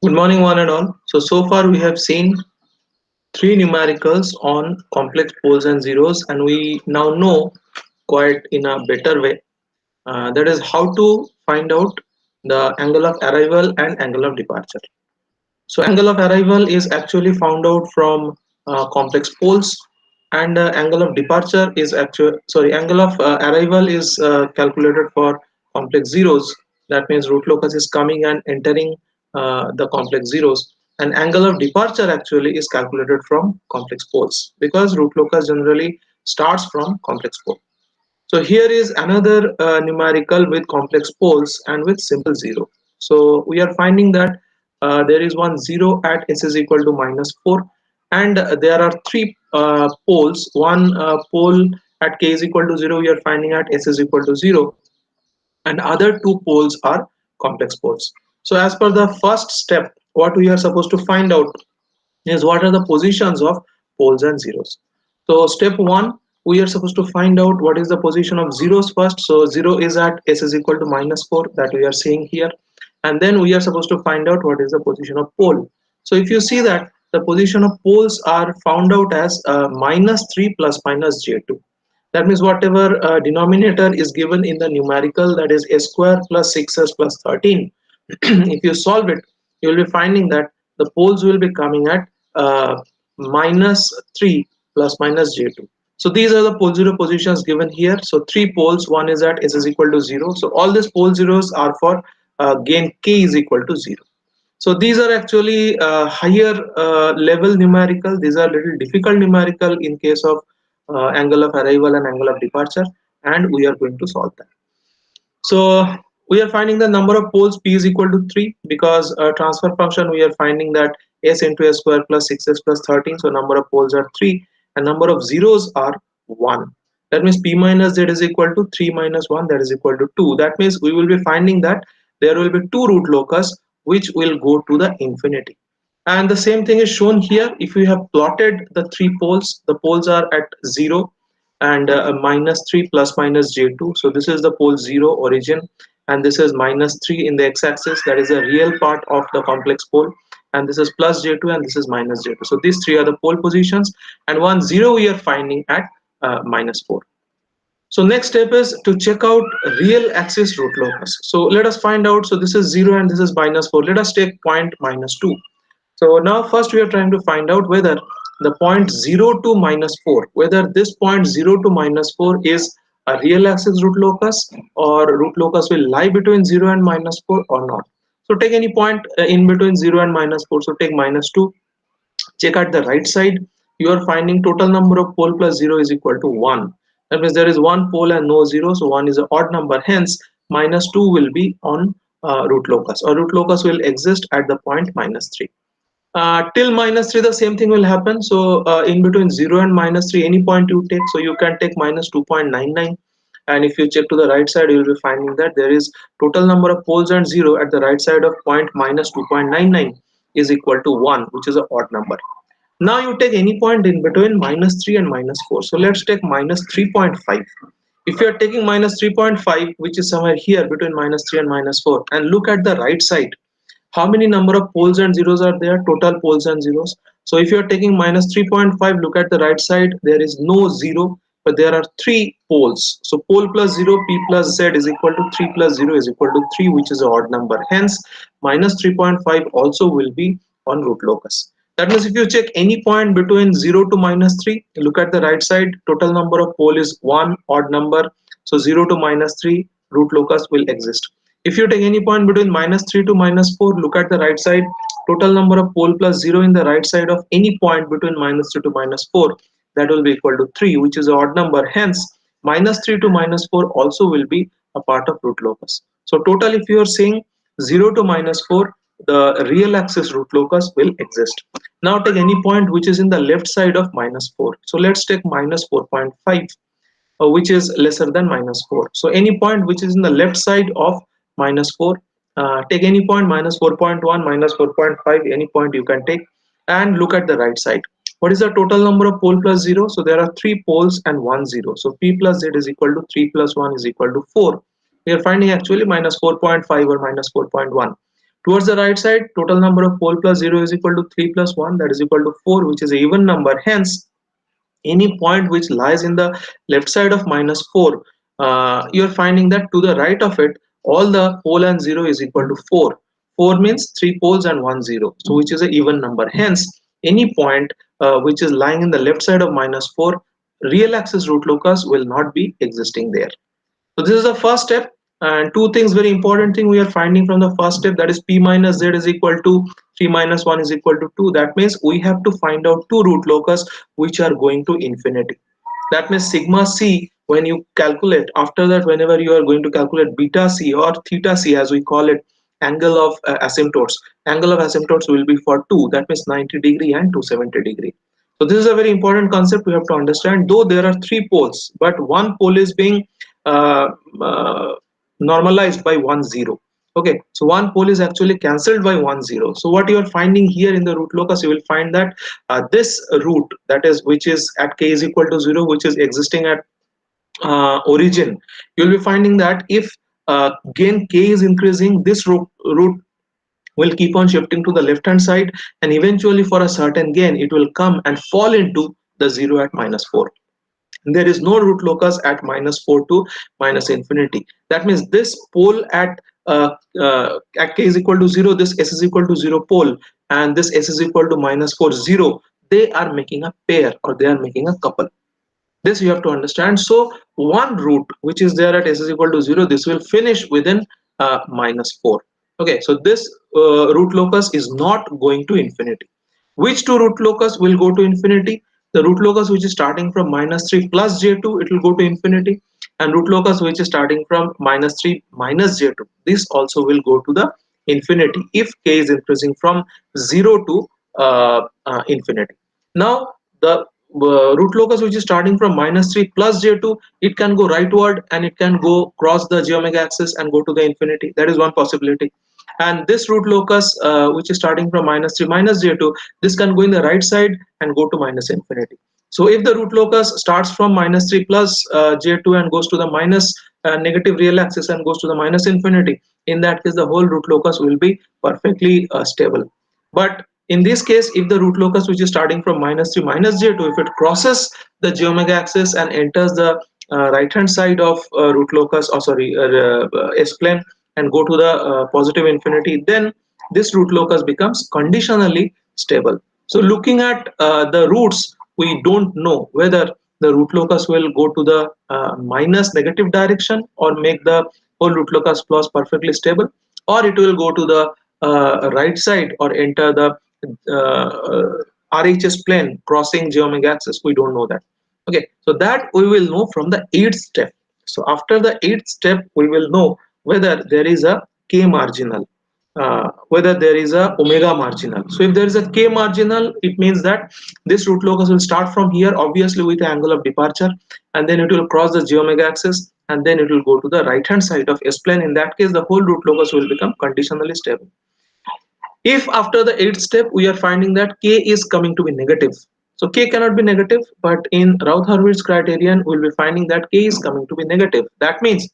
Good morning, one and all. So far we have seen three numericals on complex poles and zeros, and we now know quite in a better way. That is how to find out the angle of arrival and angle of departure. So angle of arrival is actually found out from complex poles, and angle of departure is angle of arrival is calculated for complex zeros. That means root locus is coming and entering the complex zeros, and angle of departure actually is calculated from complex poles because root locus generally starts from complex pole. So here is another numerical with complex poles and with simple zero. So we are finding that there is one zero at s is equal to -4, and there are three poles. One pole at k is equal to 0 we are finding at s is equal to 0, and other two poles are complex poles. So as per the first step, what we are supposed to find out is what are the positions of poles and zeros. So step 1, we are supposed to find out what is the position of zeros first. So 0 is at s is equal to -4, that we are seeing here, and then we are supposed to find out what is the position of pole. So if you see that the position of poles are found out as -3 plus minus j2. That means whatever denominator is given in the numerical, that is a square plus 6s plus 13, if you solve it, you will be finding that the poles will be coming at -3 plus minus j2. So these are the pole zero positions given here. So three poles, one is at s is equal to 0. So all these pole zeros are for gain k is equal to 0. So these are actually higher level numerical. These are little difficult numerical in case of angle of arrival and angle of departure, and we are going to solve that. So we are finding the number of poles p is equal to 3 because transfer function we are finding that s into s square plus 6s plus 13. So number of poles are 3 and number of zeros are 1. That means p minus z is equal to 3 minus 1, that is equal to 2. That means we will be finding that there will be two root locus which will go to the infinity. And the same thing is shown here. If we have plotted the three poles, the poles are at 0 and -3 plus minus j2. So this is the pole 0 origin, and this is -3 in the x-axis, that is a real part of the complex pole, and this is plus j2 and this is minus j2. So these three are the pole positions, and 1 0 we are finding at -4. So next step is to check out real axis root locus. So let us find out. So this is 0 and this is -4. Let us take point -2. So now first we are trying to find out whether the point 0 to -4, whether this point 0 to -4 is a real axis root locus, or root locus will lie between 0 and -4 or not. So take any point in between 0 and -4. So take -2. Check at the right side. You are finding total number of pole plus 0 is equal to 1. That means there is one pole and no 0. So 1 is an odd number. Hence -2 will be on root locus, or root locus will exist at the point -3. Till -3 the same thing will happen. So in between 0 and -3 any point you take, so you can take -2.99, and if you check to the right side you will be finding that there is total number of poles and 0 at the right side of point -2.99 is equal to 1, which is an odd number. Now you take any point in between -3 and -4. So let's take -3.5. If you are taking -3.5, which is somewhere here between -3 and -4, and look at the right side, how many number of poles and zeros are there? Total poles and zeros. So if you are taking -3.5, look at the right side, there is no 0, but there are three poles. So pole plus 0, p plus z is equal to 3 plus 0 is equal to 3, which is an odd number. Hence -3.5 also will be on root locus. That means if you check any point between 0 to -3, look at the right side, total number of pole is 1, odd number. So 0 to -3, root locus will exist. If you take any point between -3 to -4, look at the right side, total number of pole plus 0 in the right side of any point between -3 to -4, that will be equal to 3, which is an odd number. Hence -3 to -4 also will be a part of root locus. So total, if you are saying 0 to -4, the real axis root locus will exist. Now take any point which is in the left side of -4. So let's take -4.5, which is lesser than -4. So any point which is in the left side of -4, take any point -4.1, -4.5, any point you can take, and look at the right side. What is the total number of pole plus 0? So there are three poles and 1 0. So p plus z is equal to 3 plus 1 is equal to 4. We are finding actually -4.5 or -4.1. Towards the right side, total number of pole plus 0 is equal to 3 plus 1, that is equal to 4, which is an even number. Hence, any point which lies in the left side of minus 4, you're finding that to the right of it, all the pole and 0 is equal to 4. 4 means 3 poles and 1 0, so which is an even number. Hence, any point which is lying in the left side of minus 4, real axis root locus will not be existing there. So this is the first step, and two things very important thing we are finding from the first step, that is p minus z is equal to 3 minus 1 is equal to 2. That means we have to find out two root locus which are going to infinity. That means sigma c, when you calculate, after that whenever you are going to calculate beta c or theta c as we call it, angle of asymptotes will be for 2, that means 90 degree and 270 degree. So this is a very important concept we have to understand. Though there are three poles, but one pole is being uh, uh, normalized by 1 0. Okay, so one pole is actually cancelled by 1 0. So what you are finding here in the root locus, you will find that this root, that is which is at k is equal to 0, which is existing at origin, you will be finding that if gain k is increasing, this root will keep on shifting to the left hand side, and eventually for a certain gain it will come and fall into the 0 at minus 4. There is no root locus at minus 4 to minus infinity. That means this pole at k is equal to 0, this s is equal to 0 pole, and this s is equal to minus 4 0, they are making a pair, or they are making a couple. This you have to understand. So one root which is there at s is equal to 0, this will finish within minus 4. Okay, so this root locus is not going to infinity. Which two root locus will go to infinity? The root locus which is starting from minus 3 plus j2, it will go to infinity, and root locus which is starting from minus 3 minus j2, this also will go to the infinity if k is increasing from 0 to infinity. Now the root locus which is starting from minus 3 plus j2, it can go rightward and it can go cross the j omega axis and go to the infinity. That is one possibility. And this root locus which is starting from minus 3 minus j2, this can go in the right side and go to minus infinity. So if the root locus starts from minus 3 plus j2 and goes to the minus negative real axis and goes to the minus infinity, in that case the whole root locus will be perfectly stable. But in this case, if the root locus which is starting from minus 3 minus j2, if it crosses the j omega axis and enters the right hand side of root locus, or sorry, s plane, and go to the positive infinity, then this root locus becomes conditionally stable. So looking at the roots, we don't know whether the root locus will go to the minus negative direction or make the whole root locus clause perfectly stable, or it will go to the right side or enter the RHS plane crossing j omega axis. We don't know that. Okay, so that we will know from the eighth step. So after the eighth step, we will know whether there is a k marginal, whether there is a omega marginal. So if there is a k marginal, it means that this root locus will start from here, obviously with the angle of departure, and then it will cross the j omega axis, and then it will go to the right hand side of s plane. In that case, the whole root locus will become conditionally stable. If after the eighth step we are finding that k is coming to be negative, so k cannot be negative, but in Routh-Hurwitz criterion we'll be finding that k is coming to be negative. That means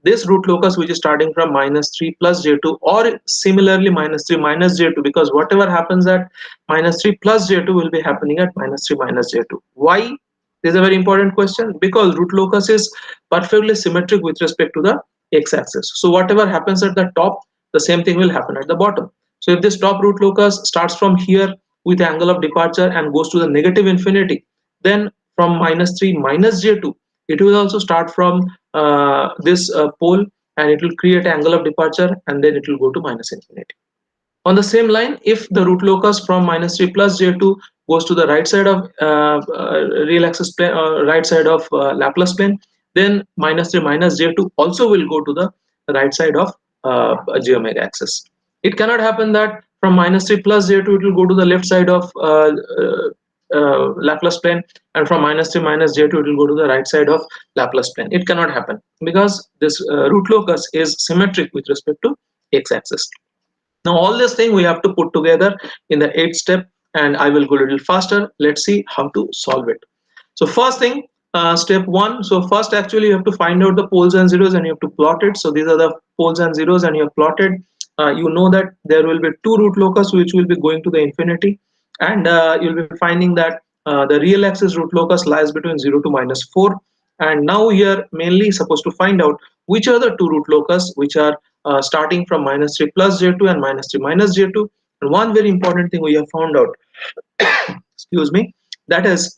this root locus which is starting from minus 3 plus j2, or similarly minus 3 minus j2, because whatever happens at minus 3 plus j2 will be happening at minus 3 minus j2. Why? This is a very important question, because root locus is perfectly symmetric with respect to the x-axis. So whatever happens at the top, the same thing will happen at the bottom. So if this top root locus starts from here with angle of departure and goes to the negative infinity, then from minus 3 minus j2, it will also start from this pole, and it will create angle of departure, and then it will go to minus infinity. On the same line, if the root locus from minus 3 plus j2 goes to the right side of real axis plane, right side of Laplace plane, then minus 3 minus j2 also will go to the right side of j omega axis. It cannot happen that from minus 3 plus j2 it will go to the left side of Laplace plane, and from minus 3 minus j2 it will go to the right side of Laplace plane. It cannot happen because this root locus is symmetric with respect to x-axis. Now all this thing we have to put together in the eighth step, and I will go a little faster. Let's see how to solve it. So first thing, step one. So first actually you have to find out the poles and zeros and you have to plot it. So these are the poles and zeros and you have plotted. you know that there will be two root locus which will be going to the infinity, and you'll be finding that the real axis root locus lies between 0 to -4. And now we are mainly supposed to find out which are the two root locus which are starting from -3 plus j2 and -3 minus j2. And one very important thing we have found out, excuse me, that is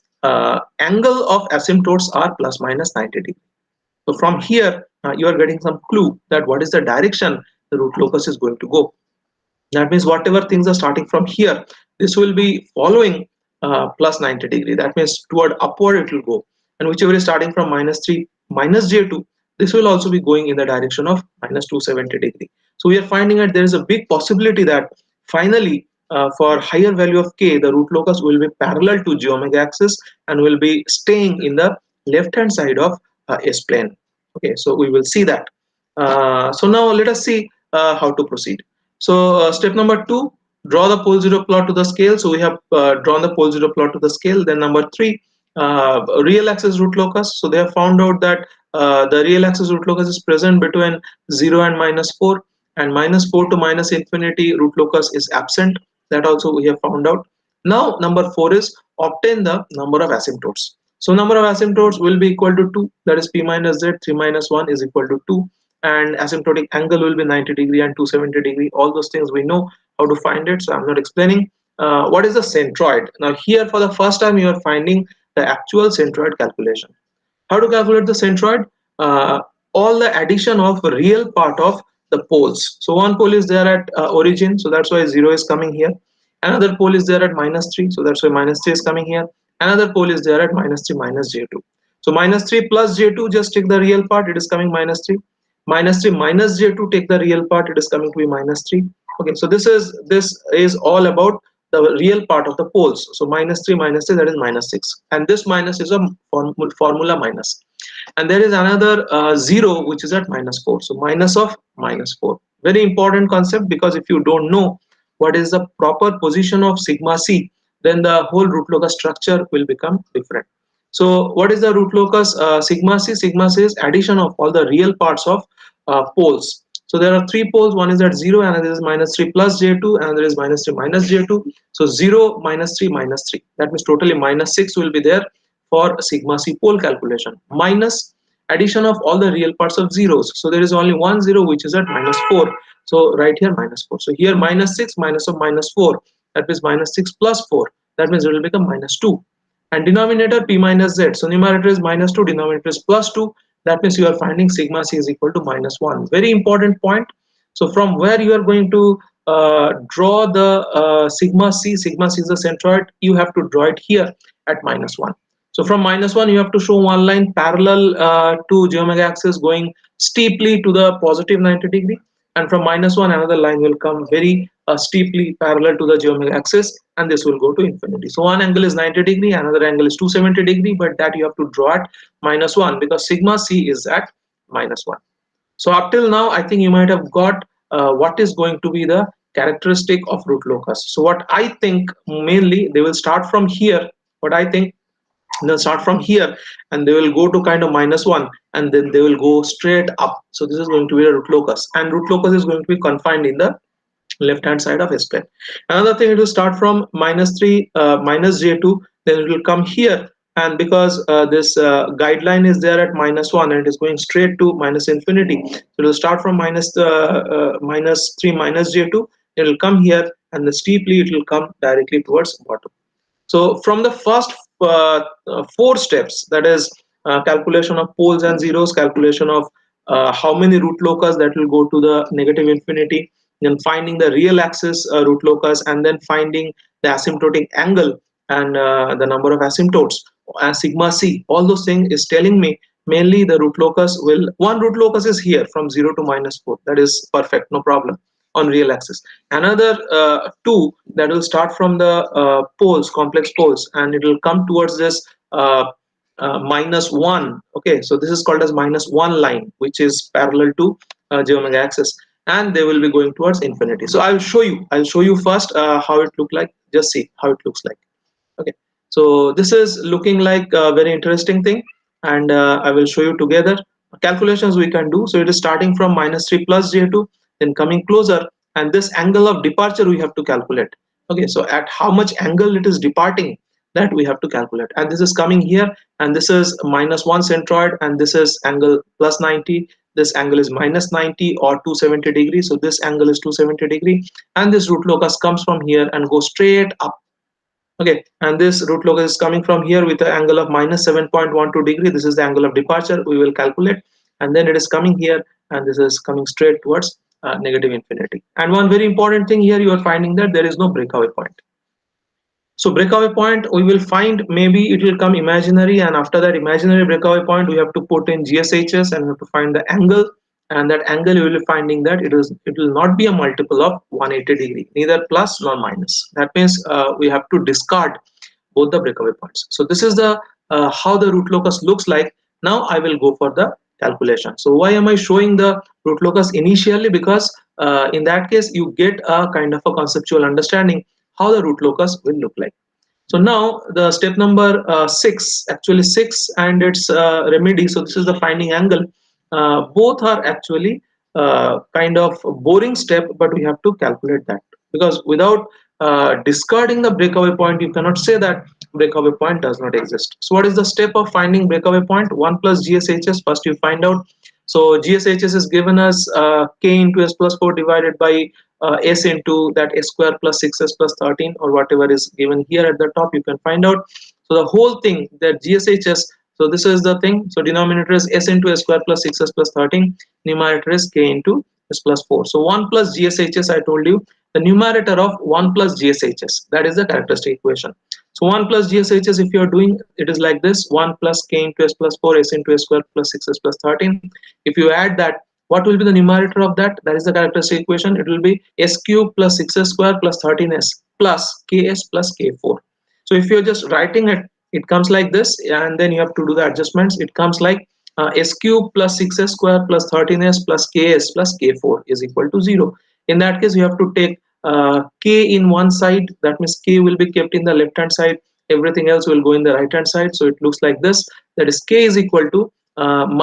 angle of asymptotes are plus minus 90 degree. So from here you are getting some clue that what is the direction the root locus is going to go. That means whatever things are starting from here, this will be following plus 90 degree. That means toward upward it will go, and whichever is starting from -3 minus j2, this will also be going in the direction of -270 degree. So we are finding that there is a big possibility that finally for higher value of k, the root locus will be parallel to j omega axis and will be staying in the left hand side of s plane. Okay, so we will see that. So now let us see how to proceed. So step number 2, draw the pole zero plot to the scale. So we have drawn the pole zero plot to the scale. Then number 3, real axis root locus. So they have found out that the real axis root locus is present between 0 and -4, and -4 to minus infinity root locus is absent. That also we have found out. Now number 4 is obtain the number of asymptotes. So number of asymptotes will be equal to 2, that is p minus z, 3 minus 1 is equal to 2, and asymptotic angle will be 90 degree and 270 degree. All those things we know how to find it, so I'm not explaining. What is the centroid? Now here for the first time you are finding the actual centroid calculation. How to calculate the centroid? All the addition of real part of the poles. So one pole is there at origin, so that's why 0 is coming here. Another pole is there at -3, so that's why -3 is coming here. Another pole is there at -3 minus j2. So -3 plus j2, just take the real part, it is coming -3. -3 minus j2, take the real part, it is coming to be -3. Okay, so this is all about the real part of the poles. So -3 minus 3, that is -6, and this minus is a formula minus. And there is another 0 which is at -4, so minus of -4. Very important concept, because if you don't know what is the proper position of sigma c, then the whole root locus structure will become different. So what is the root locus sigma c? Sigma c is addition of all the real parts of poles. So there are three poles, one is at 0, another is -3 plus j2, another is -3 minus j2. So 0, -3, -3, that means totally -6 will be there for sigma c pole calculation, minus addition of all the real parts of zeros. So there is only one 0 which is at -4, so right here -4. So here -6 minus of -4, that means -6 plus 4, that means it will become -2. And denominator p minus z, so numerator is -2, denominator is +2, that means you are finding sigma c is equal to -1. Very important point. So from where you are going to draw the sigma c is the centroid, you have to draw it here at -1. So from -1 you have to show one line parallel to j omega axis going steeply to the positive 90 degree, and from -1 another line will come very steeply parallel to the j omega axis, and this will go to infinity. So one angle is 90 degree, another angle is 270 degree, but that you have to draw at -1 because sigma c is at -1. So up till now I think you might have got what is going to be the characteristic of root locus. So what I think, mainly they will start from here. What I think, they'll start from here and they will go to kind of -1, and then they will go straight up. So this is going to be a root locus, and root locus is going to be confined in the left hand side of S plane. Another thing, it will start from -3 minus j2, then it will come here, and because this guideline is there at -1 and it is going straight to minus infinity, so it will start from -3 minus j2, it will come here, and then steeply it will come directly towards bottom. So from the first 4 steps, that is calculation of poles and zeros, calculation of how many root locus that will go to the negative infinity, then finding the real axis root locus, and then finding the asymptotic angle and the number of asymptotes and sigma c, all those things is telling me mainly the root locus will, one root locus is here from 0 to -4, that is perfect, no problem on real axis. Another 2 that will start from the poles, complex poles, and it will come towards this -1. Okay, so this is called as -1 line, which is parallel to j omega axis, and they will be going towards infinity. So I'll show you first how it look like. Just see how it looks like. Okay, so this is looking like a very interesting thing, and I will show you together calculations we can do. So it is starting from -3 plus j2, then coming closer, and this angle of departure we have to calculate. Okay, so at how much angle it is departing, that we have to calculate. And this is coming here, and this is -1 centroid, and this is angle +90. This angle is -90 or 270 degrees, so this angle is 270 degree, and this root locus comes from here and goes straight up. Okay, and this root locus is coming from here with an angle of -7.12 degree. This is the angle of departure we will calculate, and then it is coming here, and this is coming straight towards -infinity. And one very important thing here, you are finding that there is no breakaway point. So breakaway point we will find, maybe it will come imaginary, and after that imaginary breakaway point we have to put in Gshs and we have to find the angle, and that angle you will be finding that it will not be a multiple of 180 degree, neither plus nor minus. That means we have to discard both the breakaway points. So this is the how the root locus looks like. Now I will go for the calculation. So why am I showing the root locus initially? Because in that case you get a kind of a conceptual understanding how the root locus will look like. So now the step number 6, actually 6 and its remedy. So this is the finding angle. Both are actually kind of boring step, but we have to calculate that, because without discarding the breakaway point, you cannot say that breakaway point does not exist. So what is the step of finding breakaway point? 1 plus GSHS. First you find out. So GSHS is given as k into s plus 4 divided by s into that s square plus 6s plus 13, or whatever is given here at the top, you can find out. So the whole thing, that GSHS, so this is the thing. So denominator is s into s square plus 6s plus 13, numerator is k into s plus 4. So 1 plus GSHS, I told you, the numerator of 1 plus GSHS, that is the characteristic equation. So 1 plus GSHS, if you are doing, it is like this: 1 plus k into s plus 4, s into s square plus 6s plus 13. If you add that, what will be the numerator of that? That is the characteristic equation. It will be s cube plus 6s square plus 13s plus ks plus k4. So if you're just writing it, it comes like this, and then you have to do the adjustments. It comes like s cube plus 6s square plus 13s plus ks plus k4 is equal to 0. In that case, you have to take k in one side. That means k will be kept in the left hand side, everything else will go in the right hand side. So it looks like this, that is k is equal to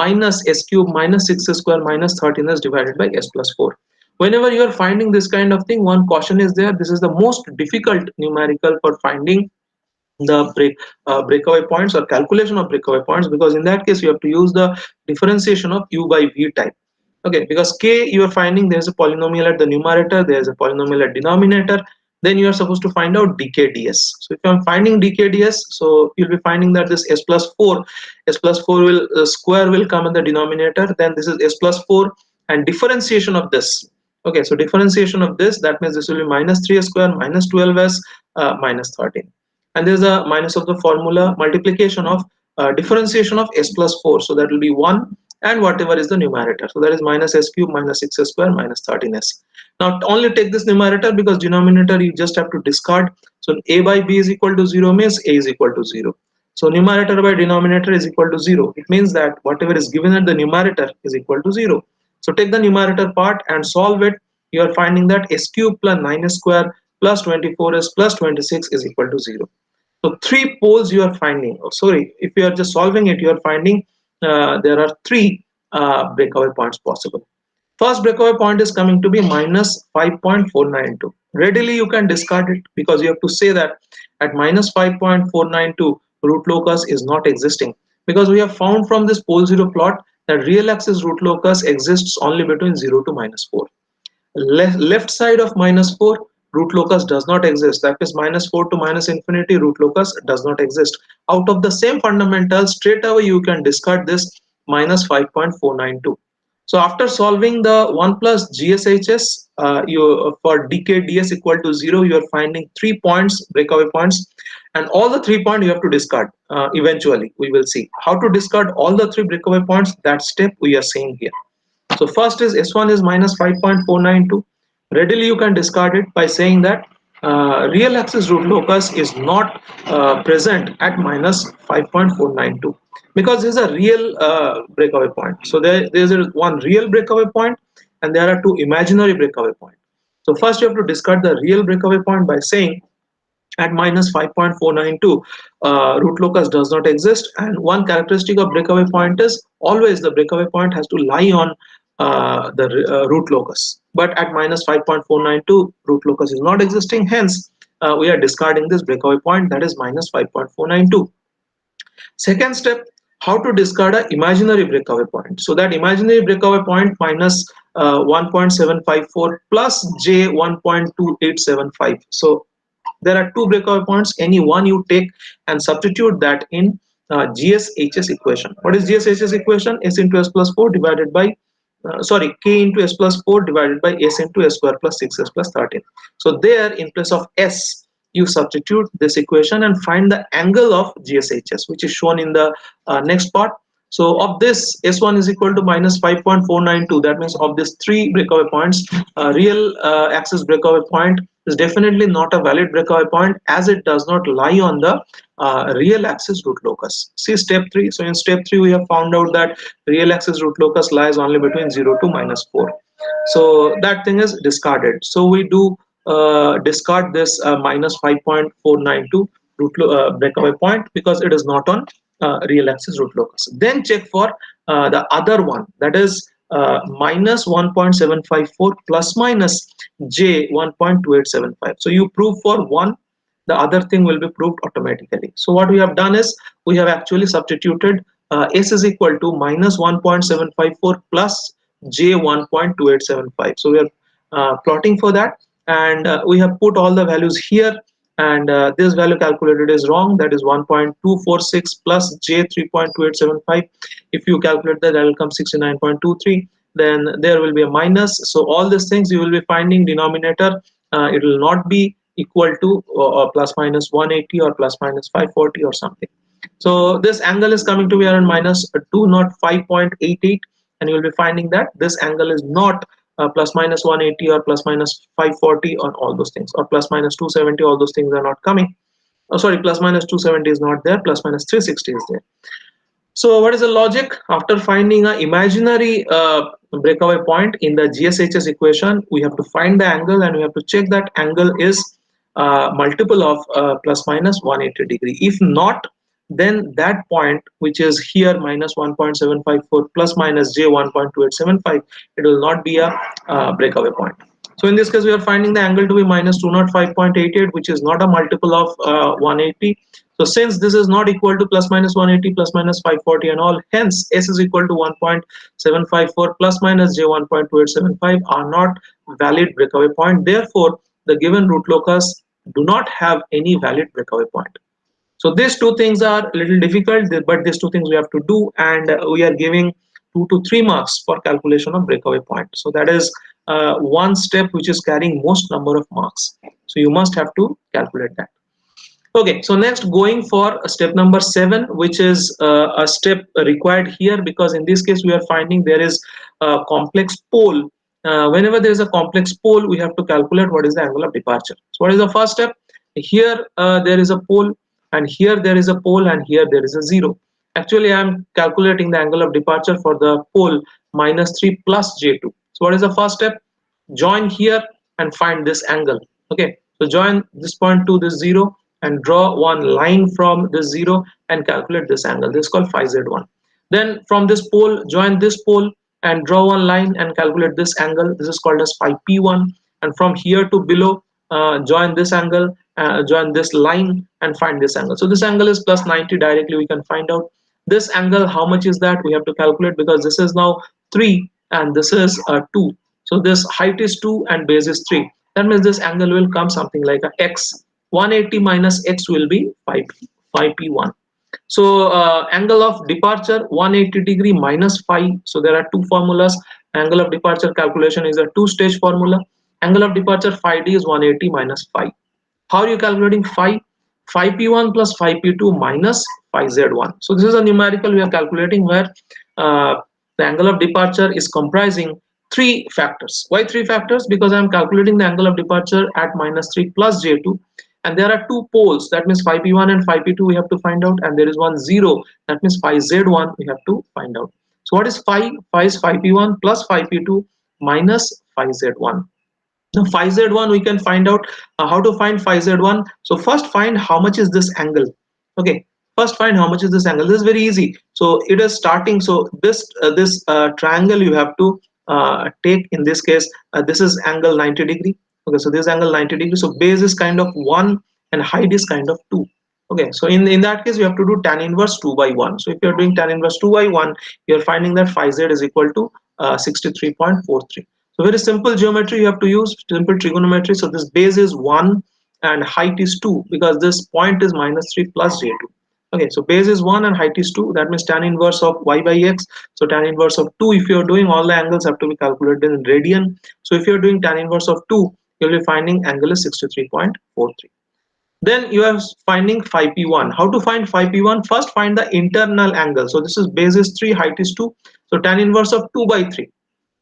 minus s cube minus 6 square minus 13s divided by s plus 4. Whenever you are finding this kind of thing, one caution is there: this is the most difficult numerical for finding the breakaway points or calculation of breakaway points, because in that case you have to use the differentiation of u by v type. Okay, because k you are finding there is a polynomial at the numerator, there is a polynomial at denominator, then you are supposed to find out dkds. So if I'm finding dkds, so you'll be finding that this s plus 4 will square will come in the denominator, then this is s plus 4 and differentiation of this. Okay, so differentiation of this, that means this will be minus 3 square minus 12s minus 13, and there's a minus of the formula multiplication of differentiation of s plus 4, so that will be 1 and whatever is the numerator, so that is minus s cube minus 6 square minus 13s. Now only take this numerator, because denominator you just have to discard. So a by b is equal to 0 means a is equal to 0. So numerator by denominator is equal to 0. It means that whatever is given at the numerator is equal to 0. So take the numerator part and solve it. You are finding that s cube plus 9 square plus 24s plus 26 is equal to 0. So 3 poles you are finding. Oh, sorry, if you are just solving it, you are finding there are 3 breakaway points possible. First breakaway point is coming to be minus 5.492. Readily you can discard it, because you have to say that at minus 5.492 root locus is not existing, because we have found from this pole 0 plot that real axis root locus exists only between 0 to minus 4. Left side of minus 4, root locus does not exist. That is minus 4 to minus infinity, root locus does not exist. Out of the same fundamentals, straight away you can discard this minus 5.492. So after solving the 1 plus GSHS, you for dkds equal to 0, you are finding 3 points, breakaway points, and all the 3 points you have to discard. Eventually we will see how to discard all the 3 breakaway points. That step we are seeing here. So first is S1 is minus 5.492. Readily you can discard it by saying that real axis root locus is not present at minus 5.492, because this is a real breakaway point. So there is one real breakaway point and there are 2 imaginary breakaway points. So first you have to discard the real breakaway point by saying at minus 5.492 root locus does not exist, and one characteristic of breakaway point is always the breakaway point has to lie on root locus. But at minus 5.492, root locus is not existing. Hence, we are discarding this breakaway point, that is minus 5.492. Second step, how to discard an imaginary breakaway point. So that imaginary breakaway point minus 1.754 plus j 1.2875. So there are two breakaway points. Any one you take and substitute that in Gshs equation. What is Gshs equation? S into s plus 4 divided by k into s plus 4 divided by s into s square plus 6s plus 13. So there, in place of s, you substitute this equation and find the angle of GSHS, which is shown in the next part. So of this, S1 is equal to minus 5.492. That means of these three breakaway points, real axis breakaway point is definitely not a valid breakaway point, as it does not lie on the real axis root locus. See step 3. So in step 3, we have found out that real axis root locus lies only between 0 to minus 4. So that thing is discarded. So we do discard this minus 5.492 breakaway point, because it is not on real axis root locus. Then check for the other one, that is minus 1.754 plus minus j 1.2875. So you prove for one, the other thing will be proved automatically. So what we have done is, we have actually substituted s is equal to minus 1.754 plus j 1.2875. So we are plotting for that, and we have put all the values here, and this value calculated is wrong, that is 1.246 plus j 3.2875. If you calculate that, will come 69.23. Then there will be a minus. So all these things you will be finding denominator, it will not be equal to plus minus 180 or plus minus 540 or something. So this angle is coming to be around minus 205.88, and you will be finding that this angle is not plus minus 180 or plus minus 540 on all those things, or plus minus 270. All those things are not coming. Oh, sorry, plus minus 270 is not there, plus minus 360 is there. So what is the logic? After finding an imaginary breakaway point in the GSHS equation, we have to find the angle, and we have to check that angle is multiple of plus minus 180 degree. If not, then that point, which is here minus 1.754 plus minus j 1.2875, it will not be a breakaway point. So in this case, we are finding the angle to be minus 205.88, which is not a multiple of 180. So since this is not equal to plus minus 180 plus minus 540 and all, hence s is equal to 1.754 plus minus j 1.2875 are not valid breakaway point. Therefore, the given root locus do not have any valid breakaway point. So these two things are a little difficult, but these two things we have to do, and we are giving 2 to 3 marks for calculation of breakaway point. So that is one step which is carrying most number of marks. So you must have to calculate that. Okay, so next, going for step number 7, which is a step required here, because in this case we are finding there is a complex pole. Whenever there is a complex pole, we have to calculate what is the angle of departure. So what is the first step? Here there is a pole, and here there is a pole, and here there is a 0. Actually, I am calculating the angle of departure for the pole minus 3 plus j2. So what is the first step? Join here and find this angle. Okay, so join this point to this 0 and draw one line from this 0 and calculate this angle. This is called phi z1. Then from this pole, join this pole and draw one line and calculate this angle. This is called as phi p1. And from here to below, join this angle, join this line and find this angle. So this angle is plus 90. Directly we can find out this angle. How much is that? We have to calculate, because this is now 3 and this is 2. So this height is 2 and base is 3. That means this angle will come something like a x. 180 minus x will be 5p1. So angle of departure 180 degree minus phi. So there are two formulas. Angle of departure calculation is a two-stage formula. Angle of departure phi d is 180 minus phi. How are you calculating phi? Phi p1 plus phi p2 minus phi z1. So this is a numerical we are calculating, where the angle of departure is comprising 3 factors. Why 3 factors? Because I am calculating the angle of departure at minus 3 plus j2, and there are 2 poles. That means phi p1 and phi p2 we have to find out, and there is one 0. That means phi z1 we have to find out. So what is phi? Phi is phi p1 plus phi p2 minus phi z1. Now phi z1 we can find out. How to find phi z1? So first find how much is this angle. Okay, first find how much is this angle. This is very easy. So it is starting. So this triangle you have to take in this case, this is angle 90 degree. Okay, so this is angle 90 degree, so base is kind of 1 and height is kind of 2. Okay, so in that case you have to do tan inverse 2 by 1. So if you're doing tan inverse 2 by 1, you're finding that phi z is equal to 63.43. So very simple geometry you have to use, simple trigonometry. So this base is 1 and height is 2 because this point is minus 3 plus j2. Okay, so base is 1 and height is 2. That means tan inverse of y by x. So tan inverse of 2, if you're doing, all the angles have to be calculated in radian. So if you're doing tan inverse of 2, you'll be finding angle is 63.43. Then you are finding phi p1. How to find phi p1? First find the internal angle. So this is base is 3, height is 2. So tan inverse of 2 by 3.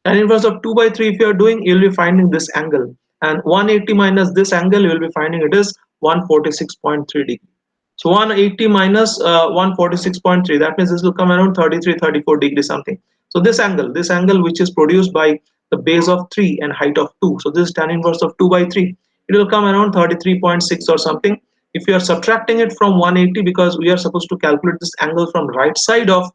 Tan inverse of 2 by 3 if you are doing, you'll be finding this angle. And 180 minus this angle, you will be finding it is 146.3 degree. So 180 minus 146.3, that means this will come around 33, 34 degrees something. So this angle which is produced by the base of 3 and height of 2. So this is tan inverse of 2 by 3. It will come around 33.6 or something. If you are subtracting it from 180, because we are supposed to calculate this angle from right side of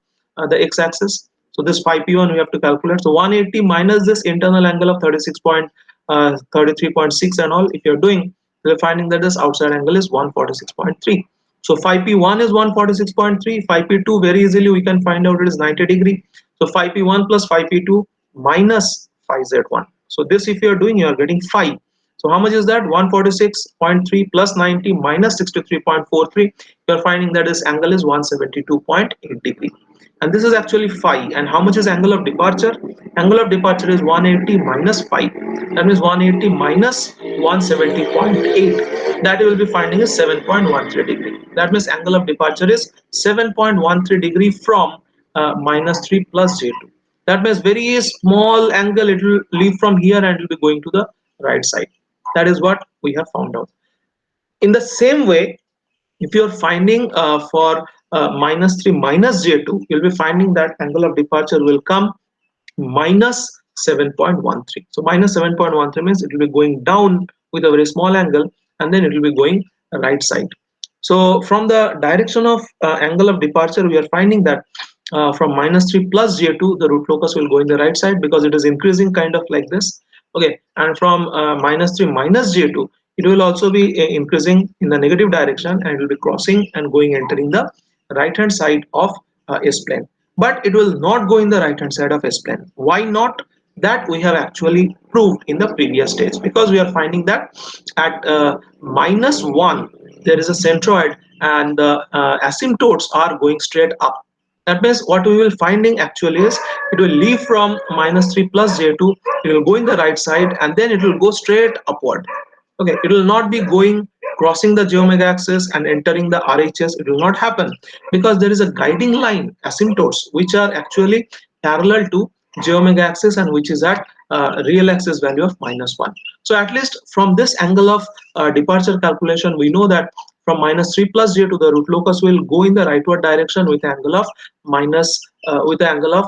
the x-axis. So this phi p1 we have to calculate. So 180 minus this internal angle of 33.6 and all. If you're doing, you're finding that this outside angle is 146.3. So phi p1 is 146.3. Phi p2 very easily we can find out it is 90 degree. So phi p1 plus phi p2 minus phi z1. So this if you are doing, you are getting phi. So how much is that? 146.3 plus 90 minus 63.43. You are finding that this angle is 172.8 degree. And this is actually phi. And how much is angle of departure? Angle of departure is 180 minus phi. That means 180 minus 170.8. That you will be finding is 7.13 degree. That means angle of departure is 7.13 degree from minus 3 plus j2. That means very small angle, it will leave from here and it will be going to the right side. That is what we have found out. In the same way, if you are finding for minus 3 minus j2, you'll be finding that angle of departure will come minus 7.13. So minus 7.13 means it will be going down with a very small angle and then it will be going right side. So from the direction of angle of departure, we are finding that from minus 3 plus j2, the root locus will go in the right side because it is increasing kind of like this. Okay, and from minus 3 minus j2, it will also be increasing in the negative direction and it will be crossing and going entering the right hand side of S plane. But it will not go in the right hand side of S plane. Why not? That we have actually proved in the previous stage, because we are finding that at minus 1 there is a centroid and the asymptotes are going straight up. That means what we will finding actually is it will leave from minus 3 plus j2, it will go in the right side and then it will go straight upward. Okay, it will not be going crossing the j omega axis and entering the RHS. It will not happen because there is a guiding line, asymptotes, which are actually parallel to j omega axis and which is at real axis value of minus 1. So at least from this angle of departure calculation, we know that from minus 3 plus j to the root locus will go in the rightward direction with angle of minus with the angle of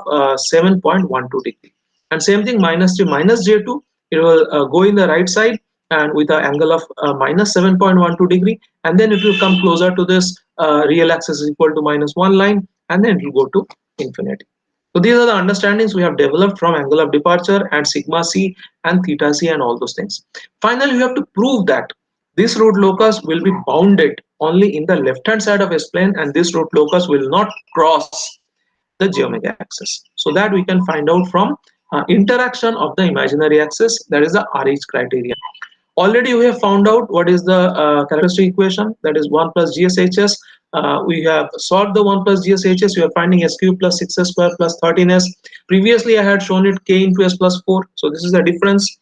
7.12 degree. And same thing, minus 3 minus j2, it will go in the right side and with an angle of minus 7.12 degree, and then it will come closer to this real axis is equal to minus 1 line, and then it will go to infinity. So these are the understandings we have developed from angle of departure and sigma c and theta c and all those things. Finally, we have to prove that this root locus will be bounded only in the left hand side of S plane and this root locus will not cross the j omega axis. So that we can find out from interaction of the imaginary axis, that is the RH criterion. Already we have found out what is the characteristic equation, that is 1 plus GSHS. We have solved the 1 plus GSHS. We are finding S cube plus 6s square plus 13s. Previously I had shown it k into s plus 4. So this is the difference.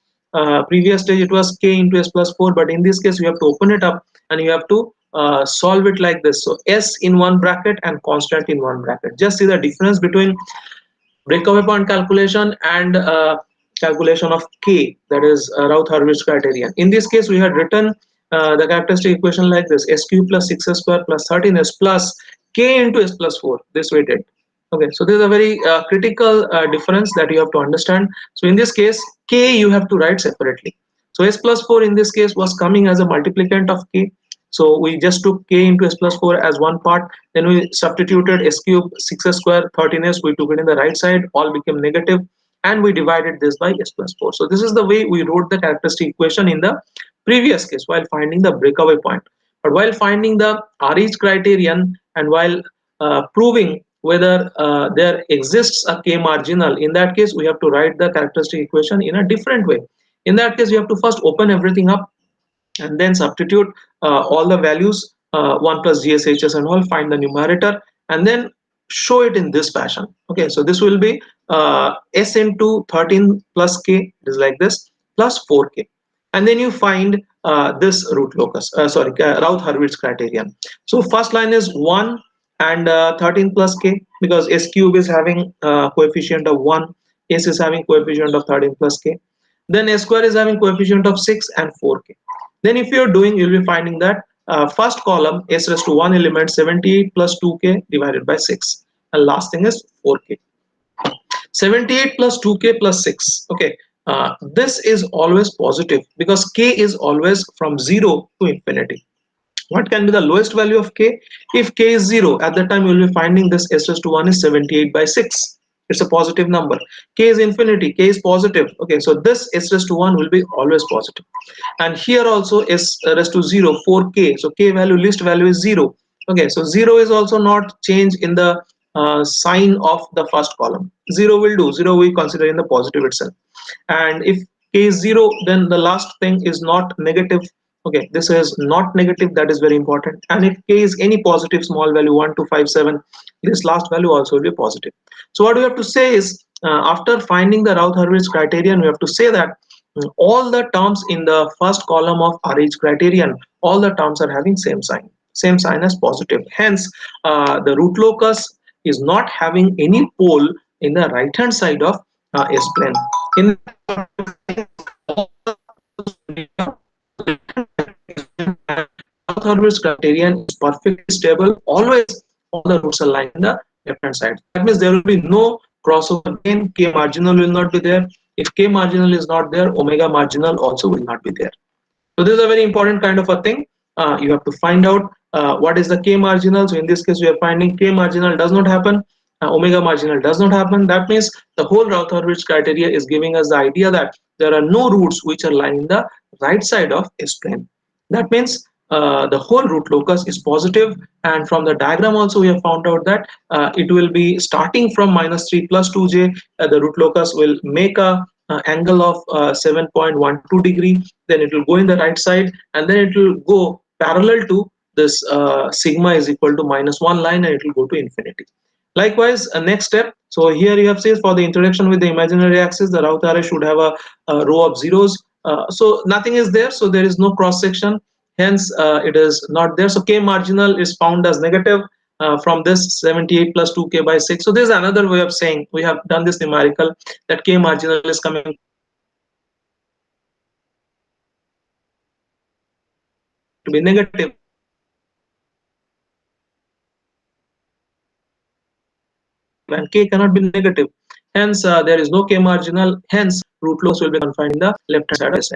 Previous stage it was k into s plus 4, but in this case you have to open it up and you have to solve it like this. So s in one bracket and constant in one bracket. Just see the difference between breakaway point calculation and calculation of k, that is Routh-Hurwitz criterion. In this case we had written the characteristic equation like this: s cube plus 6s square plus 13s plus k into s plus 4. This we did. Okay, so this is a very critical difference that you have to understand. So in this case k you have to write separately. So s plus 4 in this case was coming as a multiplicand of k. So we just took k into s plus 4 as one part. Then we substituted s cube 6s square 13s. We took it in the right side. All became negative. and we divided this by s plus 4. So this is the way we wrote the characteristic equation in the previous case while finding the breakaway point. But while finding the RH criterion and while proving whether there exists a k marginal, in that case we have to write the characteristic equation in a different way. In that case, you have to first open everything up and then substitute all the values 1 plus GSHS and all, find the numerator and then show it in this fashion. Okay, so this will be S into 13 plus K, it is like this, plus 4K, and then you find this root locus, Routh-Hurwitz criterion. So first line is 1 and 13 plus K, because S cube is having coefficient of 1, S is having coefficient of 13 plus K, then S square is having coefficient of 6 and 4K. Then if you're doing, you'll be finding that first column S raised to 1 element 78 plus 2K divided by 6, and last thing is 4K. 78 plus 2K plus 6. Okay, this is always positive because K is always from 0 to infinity. What can be the lowest value of K? If K is 0, at that time you will be finding this S raised to 1 is 78 by 6. It's a positive number. K is infinity, K is positive. Okay, so this S raised to 1 will be always positive. And here also S raised to 0, 4K. So K value, least value is 0. Okay, so 0 is also not change in the sign of the first column. 0 will do. 0 we consider in the positive itself. And if K is 0, then the last thing is not negative. Okay, this is not negative, that is very important. And if K is any positive small value 1 to 5 7, this last value also will be positive. So what we have to say is after finding the Routh-Hurwitz criterion, we have to say that all the terms in the first column of RH criterion, all the terms are having same sign as positive. Hence the root locus is not having any pole in the right hand side of S plane. In Routh-Hurwitz criterion is perfectly stable. Always all the roots are lying in the left hand side. That means there will be no crossover again. K marginal will not be there. If K marginal is not there, omega marginal also will not be there. So this is a very important kind of a thing. You have to find out what is the K marginal. So in this case, we are finding K marginal does not happen. Omega marginal does not happen. That means the whole Routh-Hurwitz criteria is giving us the idea that there are no roots which are lying in the right side of S plane. That means the whole root locus is positive, and from the diagram also we have found out that it will be starting from -3 plus 2j. The root locus will make a angle of 7.12 degree, then it will go in the right side and then it will go parallel to this sigma is equal to -1 line, and it will go to infinity. Likewise, next step, so here you have says for the interaction with the imaginary axis, the Routh array should have a row of zeros. So nothing is there, so there is no cross section, hence it is not there. So K marginal is found as negative from this 78 plus 2K by 6. So this is another way of saying, we have done this numerical, that K marginal is coming to be negative. And K cannot be negative, hence there is no K marginal, hence root locus will be confined in the left hand side of S.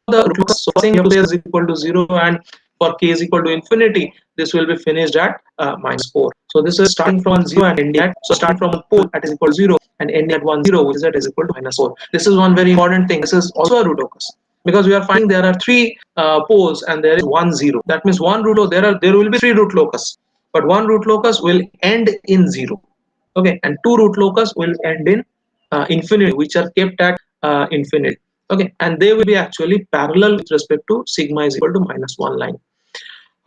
The root locus, so saying you have to say is equal to 0, and for K is equal to infinity, this will be finished at -4. So this is starting from 0 and ending at, so start from a pole at is equal to 0 and ending at 1 0, which is at is equal to -4. This is one very important thing. This is also a root locus, because we are finding there are three poles and there is 1 0. That means one root locus, there will be three root locus, but one root locus will end in 0. Okay, and two root locus will end in infinity, which are kept at infinity. Okay, and they will be actually parallel with respect to sigma is equal to -1 line.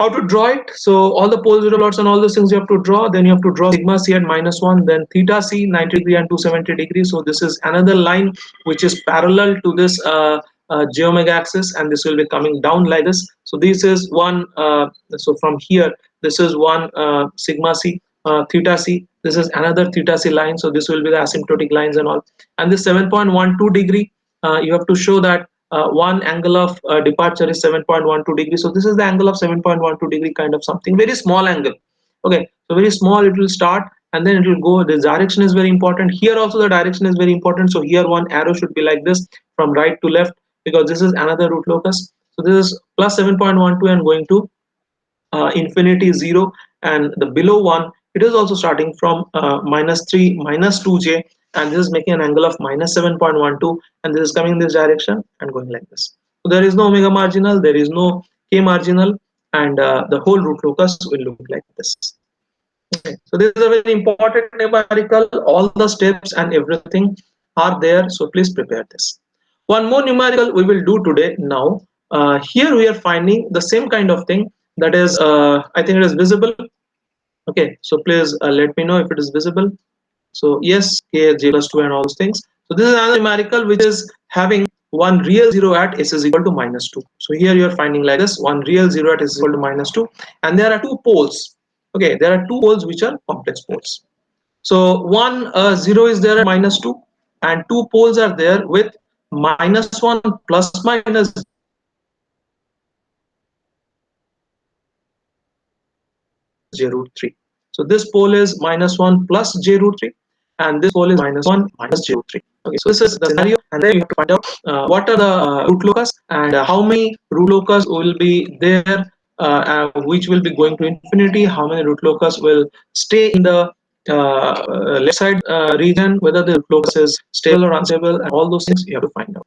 How to draw it? So all the pole zero plots and all those things you have to draw. Then you have to draw sigma c at -1, then theta c 90 degree and 270 degrees. So this is another line which is parallel to this j omega axis, and this will be coming down like this. So this is one. So from here, this is one sigma c, theta c. This is another theta c line. So this will be the asymptotic lines and all. And this 7.12 degree, you have to show that one angle of departure is 7.12 degree. So this is the angle of 7.12 degree, kind of something, very small angle. Okay, so very small, it will start and then it will go. The direction is very important. Here also the direction is very important. So here one arrow should be like this from right to left, because this is another root locus. So this is plus 7.12 and going to infinity 0, and the below one, it is also starting from -3 -2j and this is making an angle of minus 7.12, and this is coming in this direction and going like this. So there is no omega marginal, there is no k marginal, and the whole root locus will look like this. Okay, so this is a very important numerical. All the steps and everything are there, so please prepare this. One more numerical we will do today. Now here we are finding the same kind of thing, that is I think it is visible. Okay, so please let me know if it is visible. So yes, k, j plus 2 and all those things. So this is another numerical which is having one real zero at s is equal to minus 2. So here you are finding like this, one real zero at s is equal to minus 2, and there are two poles. Okay, there are two poles which are complex poles. So one zero is there at minus 2, and two poles are there with minus 1 plus minus j root 3. So this pole is minus 1 plus j root 3, and this pole is minus 1 minus j root 3. Okay, so this is the scenario, and then you have to find out what are the root locus, and how many root locus will be there, which will be going to infinity, how many root locus will stay in the left side region, whether the root locus is stable or unstable, and all those things you have to find out.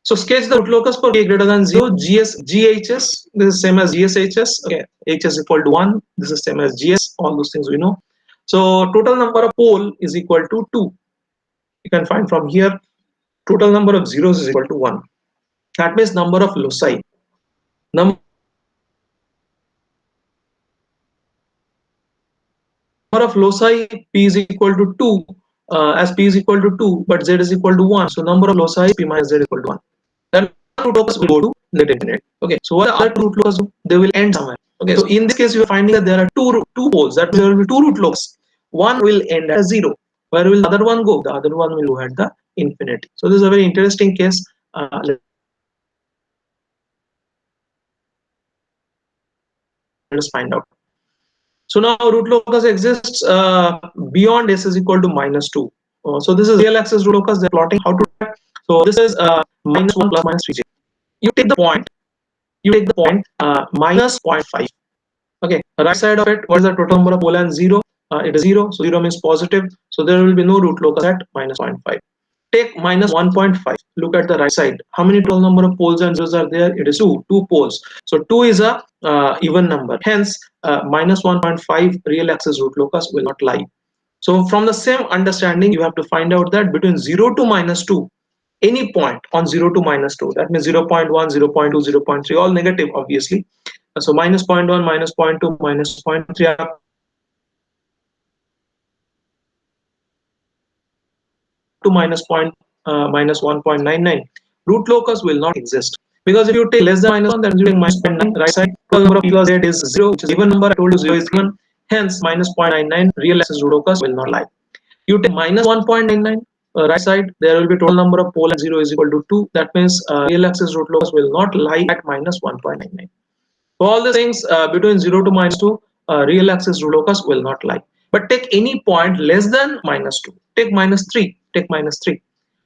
So sketch the root locus for k greater than 0, GHS, this is same as GSHS, okay, H is equal to 1, this is same as GS, all those things we know. So total number of pole is equal to 2. You can find from here, total number of zeros is equal to 1. That means number of loci. Number of loci, P is equal to 2, as P is equal to 2, but Z is equal to 1. So number of loci, P minus Z is equal to 1. Then root locus will go to net infinite. Okay, so what are the root locus do? They will end somewhere. Okay, so in this case you are finding that there are two poles, that means there will be two root locus. One will end at 0. Where will the other one go? The other one will go at the infinity. So this is a very interesting case. Let us find out. So now root locus exists beyond s is equal to minus 2. So this is real axis root locus. They're plotting how to do that. So this is minus 1 plus minus 3j. You take the point. Minus 0.5. Okay, right side of it, what is the total number of pole and 0? It is 0, so 0 means positive, so there will be no root locus at minus 0.5. Take minus 1.5. Look at the right side. How many total number of poles and zeros are there? It is 2 poles. So 2 is a even number. Hence, minus 1.5 real axis root locus will not lie. So from the same understanding, you have to find out that between 0 to minus 2, any point on 0 to minus 2, that means 0 0.1, 0 0.2, 0 0.3, all negative obviously. So minus 0.1, minus 0.2, minus 0.3 up to minus 1.99. Root locus will not exist. Because if you take less than minus 1, then you take minus 0.9, right side, total number of p plus z is 0, which is even number. I told you 0 is even. Hence, minus 0.99 real axis root locus will not lie. You take minus 1.99, right side, there will be total number of pole and 0 is equal to 2. That means real axis root locus will not lie at minus 1.99. So all the things between 0 to minus 2, real axis root locus will not lie. But take any point less than minus 2. Take minus 3. Take minus 3.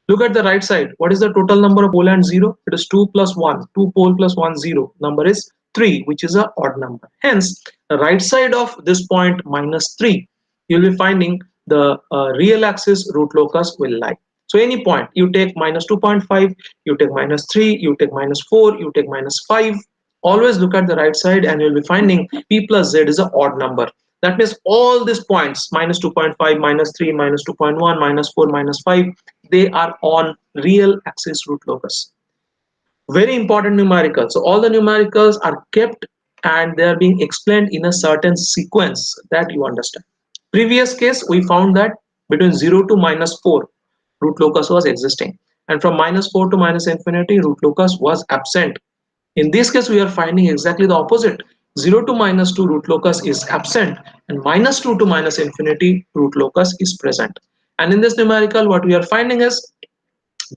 Look at the right side. What is the total number of pole and 0? It is 2 plus 1. 2 pole plus 1 0. Number is 3, which is an odd number. Hence, the right side of this point minus 3, you will be finding the real axis root locus will lie. So any point, you take minus 2.5, you take minus 3, you take minus 4, you take minus 5. Always look at the right side and you'll be finding p plus z is an odd number. That means all these points, minus 2.5, minus 3, minus 2.1, minus 4, minus 5, they are on real axis root locus. Very important numerical. So all the numericals are kept and they are being explained in a certain sequence that you understand. Previous case, we found that between 0 to minus 4, root locus was existing. And from minus 4 to minus infinity, root locus was absent. In this case, we are finding exactly the opposite. 0 to minus 2 root locus is absent, and minus 2 to minus infinity root locus is present. And in this numerical, what we are finding is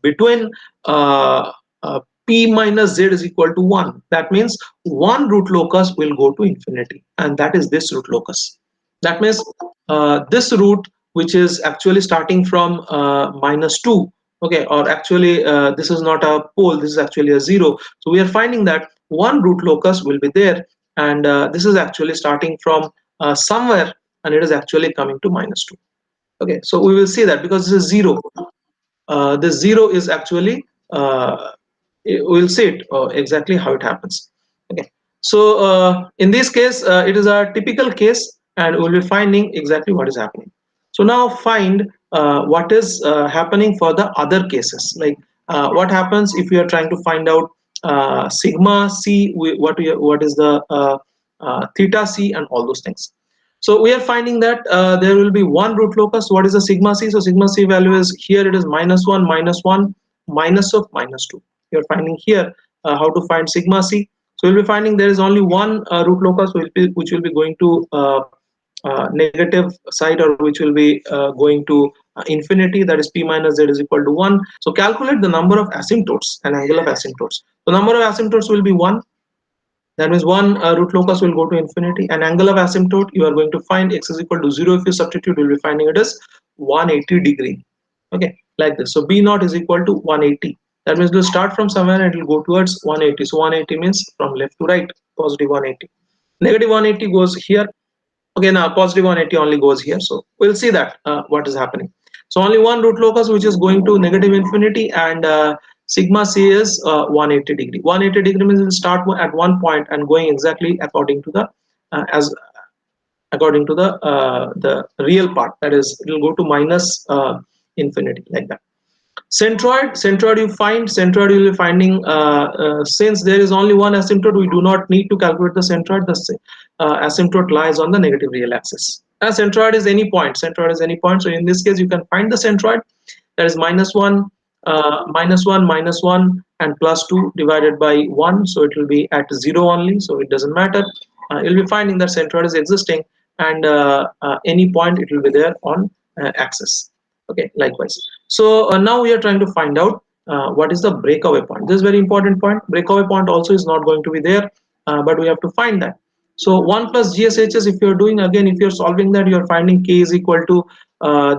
between p minus z is equal to 1. That means one root locus will go to infinity, and that is this root locus. That means this root, which is actually starting from minus 2, okay, or actually this is not a pole, this is actually a 0. So we are finding that one root locus will be there, and this is actually starting from somewhere, and it is actually coming to minus 2. Okay, so we will see that because this is 0. This 0 is actually we'll see it exactly how it happens. Okay, so in this case it is a typical case, and we'll be finding exactly what is happening. So now find what is happening for the other cases, like what happens if we are trying to find out sigma c, what is the theta c and all those things. So we are finding that there will be one root locus. What is the sigma c? So sigma c value is here, it is -1 -1 minus of -2. You are finding here how to find sigma c. So we'll be finding there is only one root locus which will be going to negative side, or which will be going to infinity, that is p minus z is equal to 1. So calculate the number of asymptotes and angle of asymptotes. The number of asymptotes will be 1. That means one root locus will go to infinity, and angle of asymptote you are going to find x is equal to 0. If you substitute, you will be finding it as 180 degree. Okay, like this. So b naught is equal to 180. That means it will start from somewhere and it will go towards 180. So 180 means from left to right, positive 180. Negative 180 goes here. Okay, now positive 180 only goes here. So we'll see that what is happening. So only one root locus which is going to negative infinity, and sigma c is 180 degree. 180 degree means it will start at one point and going exactly according to the as according to the real part, that is it will go to minus infinity, like that. Centroid you find, centroid you will be finding since there is only one asymptote, we do not need to calculate the centroid. The asymptote lies on the negative real axis. Centroid is any point, centroid is any point. So in this case you can find the centroid, that is -1 -1 -1 and +2 divided by 1, so it will be at 0 only, so it doesn't matter. You'll be finding that centroid is existing, and any point it will be there on axis. Okay, likewise. So now we are trying to find out what is the breakaway point. This is very important point. Breakaway point also is not going to be there, but we have to find that. So 1 plus GSHs, if you're doing, again, if you're solving that, you're finding k is equal to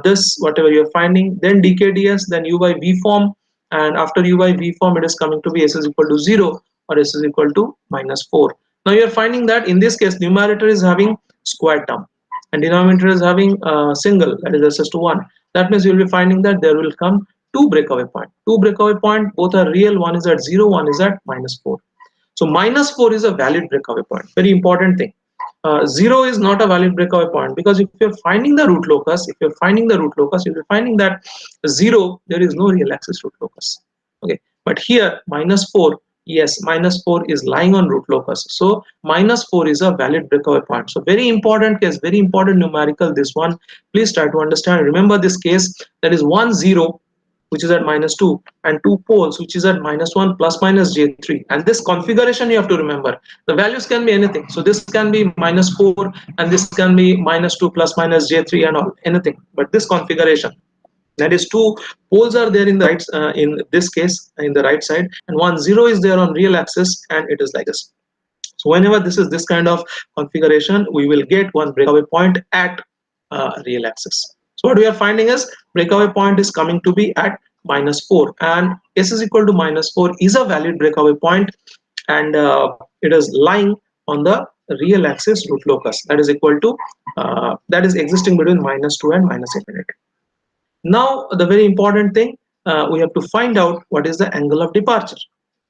this, whatever you're finding, then dkds, then u by v form, and after u by v form, it is coming to be s is equal to 0 or s is equal to -4. Now you're finding that in this case, numerator is having square term and denominator is having single, that is s to 1. That means you'll be finding that there will come two breakaway point. Two breakaway point, both are real. One is at 0, one is at -4. So -4 is a valid breakaway point. Very important thing. 0 is not a valid breakaway point, because if you're finding the root locus, you'll be finding that 0, there is no real axis root locus. Okay, but here -4, yes, -4 is lying on root locus. So -4 is a valid breakaway point. So very important case, very important numerical. This one, please try to understand. Remember this case, that is 1 0 which is at -2, and two poles which is at -1 plus minus j3, and this configuration you have to remember. The values can be anything, so this can be -4 and this can be -2 plus minus j3 and all, anything, but this configuration, that is two poles are there in the right in this case in the right side, and 1 0 is there on real axis, and it is like this. So whenever this is this kind of configuration, we will get one breakaway point at real axis. So what we are finding is breakaway point is coming to be at -4, and s is equal to -4 is a valid breakaway point, and it is lying on the real axis root locus, that is equal to that is existing between -2 and -infinity. Now the very important thing, we have to find out what is the angle of departure.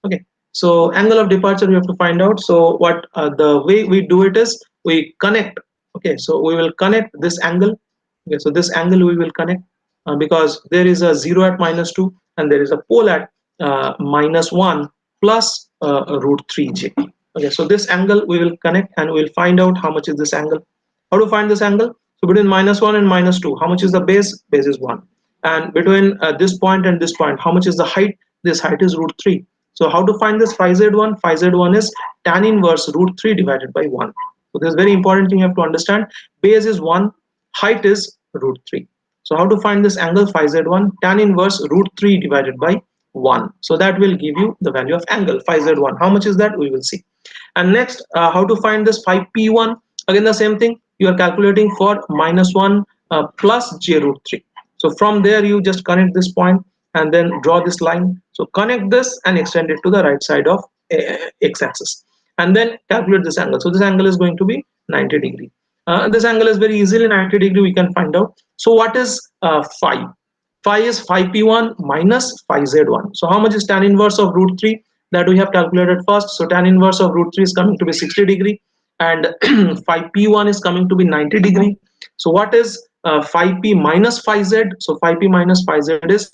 Okay, so angle of departure we have to find out. So what the way we do it is we connect. Okay, so we will connect this angle. Okay, so this angle we will connect because there is a 0 at -2 and there is a pole at -1 plus root 3j. Okay, so this angle we will connect, and we will find out how much is this angle. How to find this angle? So between -1 and -2, how much is the base? Base is 1. And between this point and this point, how much is the height? This height is root 3. So how to find this phi z1? Phi z1 is tan inverse root 3 divided by 1. So this is very important thing you have to understand. Base is 1, height is root 3. So how to find this angle phi z1? Tan inverse root 3 divided by 1. So that will give you the value of angle phi z1. How much is that? We will see. And next, how to find this phi p1? Again the same thing. You are calculating for -1 plus j root 3. So from there you just connect this point and then draw this line. So connect this and extend it to the right side of x-axis, and then calculate this angle. So this angle is going to be 90 degree. This angle is very easily 90 degree, we can find out. So what is phi? Phi is phi p1 minus phi z1. So how much is tan inverse of root 3 that we have calculated first? So tan inverse of root 3 is coming to be 60 degree, and phi p1 is coming to be 90 degree. So what is phi p minus phi z? So phi p minus phi z is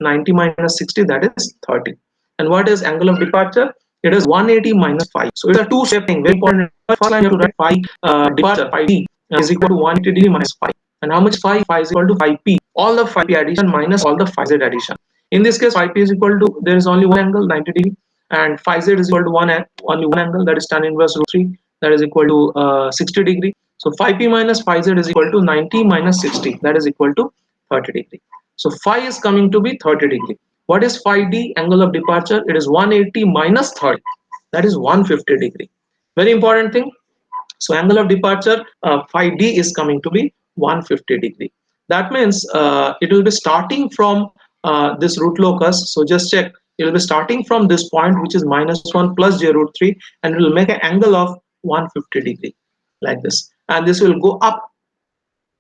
90 minus 60, that is 30. And what is angle of departure? It is 180 minus phi. So it's a two-step thing. Very important. First line you have to write phi departure, phi d is equal to 180 degree minus phi. And how much phi? Phi is equal to phi p. All the phi p addition minus all the phi z addition. In this case, phi p is equal to, there is only one angle, 90 degree, and phi z is equal to only one angle, that is tan inverse root 3, that is equal to 60 degree. So phi p minus phi z is equal to 90 minus 60, that is equal to 30 degree. So phi is coming to be 30 degree. What is phi d? Angle of departure. It is 180 minus 30. That is 150 degree. Very important thing. So angle of departure phi d is coming to be 150 degree. That means it will be starting from this root locus. So just check. It will be starting from this point, which is minus 1 plus j root 3, and it will make an angle of 150 degree like this. And this will go up,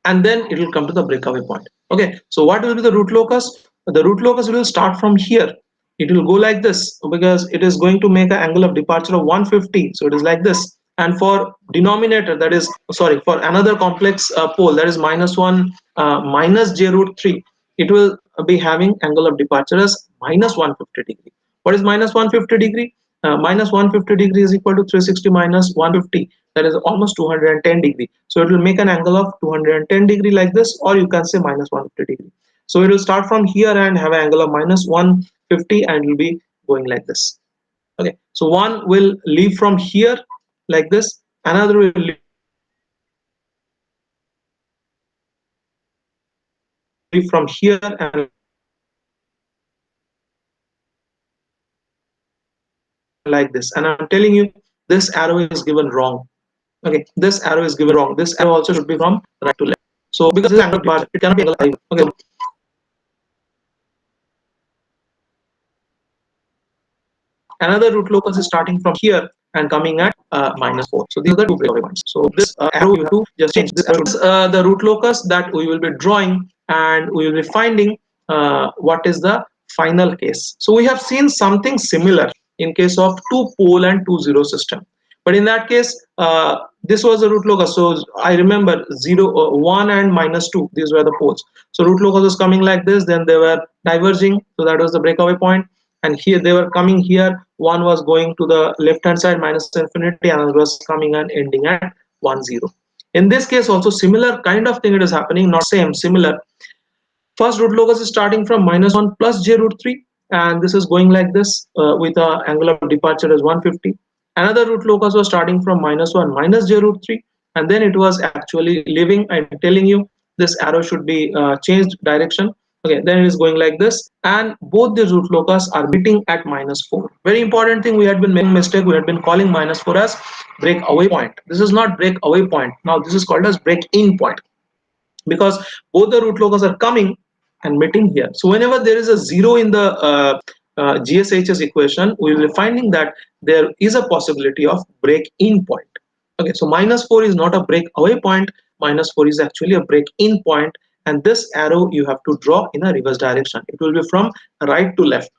and then it will come to the breakaway point. Okay, so what will be the root locus? The root locus will start from here. It will go like this because it is going to make an angle of departure of 150. So it is like this. And for denominator, that is, sorry, for another complex pole, that is minus 1 minus j root 3, it will be having angle of departure as minus 150 degree. What is minus 150 degree? Minus 150 degree is equal to 360 minus 150, that is almost 210 degree. So it will make an angle of 210 degree like this, or you can say minus 150 degree. So it will start from here and have an angle of minus 150, and will be going like this. Okay, so one will leave from here like this, another will leave from here and like this. And I'm telling you, this arrow is given wrong. Okay, this arrow is given wrong. This arrow also should be from right to left. So because this angle departure, it cannot be angle. Okay, another root locus is starting from here and coming at minus 4. So these are the two breakaway points. So this arrow you have to just change. This arrow is the root locus that we will be drawing, and we will be finding what is the final case. So we have seen something similar in case of two pole and two zero system. But in that case, this was the root locus. So I remember 0, 1 and minus 2. These were the poles. So root locus was coming like this. Then they were diverging. So that was the breakaway point. And here they were coming here. One was going to the left hand side minus infinity, and another was coming and ending at 1 0. In this case also similar kind of thing it is happening, not same, similar. First root locus is starting from minus 1 plus j root 3, and this is going like this with a angle of departure as 150. Another root locus was starting from minus 1 minus j root 3, and then it was actually leaving. I'm telling you, this arrow should be changed direction. Okay, then it is going like this, and both the root locus are meeting at minus 4. Very important thing, we had been making mistake. We had been calling minus 4 as breakaway point. This is not breakaway point. Now this is called as break-in point, because both the root locus are coming and meeting here. So whenever there is a zero in the GSHS equation, we will be finding that there is a possibility of break-in point. Okay, so minus 4 is not a break-away point. Minus 4 is actually a break-in point, and this arrow you have to draw in a reverse direction. It will be from right to left,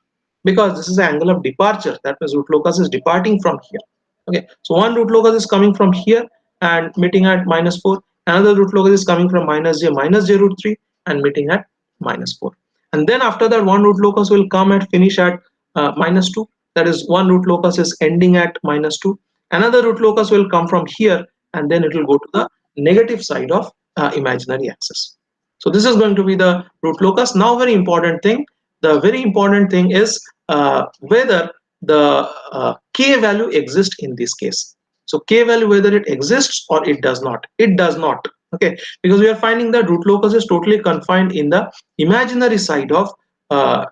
because this is the angle of departure. That means root locus is departing from here. Okay, so one root locus is coming from here and meeting at minus 4. Another root locus is coming from minus j root 3 and meeting at minus 4. And then after that, one root locus will come and finish at minus 2. That is, one root locus is ending at minus 2. Another root locus will come from here, and then it will go to the negative side of imaginary axis. So this is going to be the root locus. Now very important thing, the very important thing is whether the k value exists in this case. So k value, whether it exists or it does not. It does not. Okay, because we are finding that root locus is totally confined in the imaginary side of